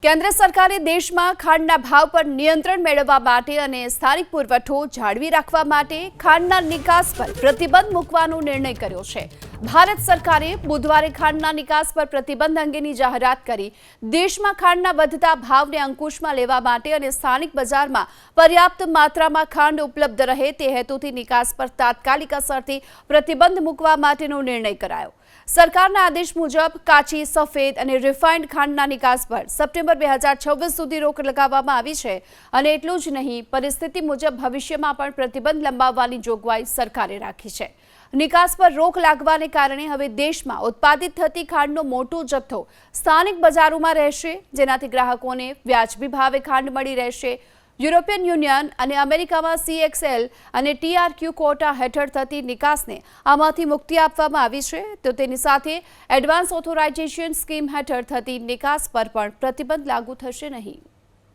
કેન્દ્ર સરકારે દેશમાં ખાંડના ભાવ પર નિયંત્રણ મેળવવા માટે અને સ્થાનિક પુરવઠો જાળવી રાખવા માટે ખાંડના નિકાસ પર પ્રતિબંધ મૂકવાનો નિર્ણય કર્યો છે। ભારત સરકારે બુધવારે ખાંડના નિકાસ પર પ્રતિબંધ અંગેની જાહેરાત કરી દેશમાં ખાંડના વધતા ભાવને અંકુશમાં લેવા માટે અને સ્થાનિક બજારમાં પર્યાપ્ત માત્રામાં ખાંડ ઉપલબ્ધ રહે તે હેતુથી નિકાસ પર તાત્કાલિક અસરથી પ્રતિબંધ મૂકવા માટેનો નિર્ણય કરાયો। સરકારના આદેશ મુજબ કાચી, સફેદ અને રિફાઇન્ડ ખાંડના નિકાસ પર સપ્ટેમ્બર 2026 સુધી રોક લગાવવામાં આવી છે અને એટલું જ નહીં, પરિસ્થિતિ મુજબ ભવિષ્યમાં પણ પ્રતિબંધ લંબાવવાની જોગવાઈ સરકારે રાખી છે। નિકાસ પર રોક લાગવાને કારણે હવે દેશમાં ઉત્પાદિત થતી ખાંડનો મોટો જથ્થો સ્થાનિક બજારોમાં રહેશે, જેનાથી ગ્રાહકોને વ્યાજબી ભાવે ખાંડ મળી રહેશે। યુરોપિયન યુનિયન અને અમેરિકામાં CXL અને TRQ કોટા હેઠળ થતી નિકાસને આમાંથી મુક્તિ આપવામાં આવી છે, તો તેની સાથે એડવાન્સ ઓથોરાઇઝેશન સ્કીમ હેઠળ થતી નિકાસ પર પણ પ્રતિબંધ લાગુ થશે નહીં।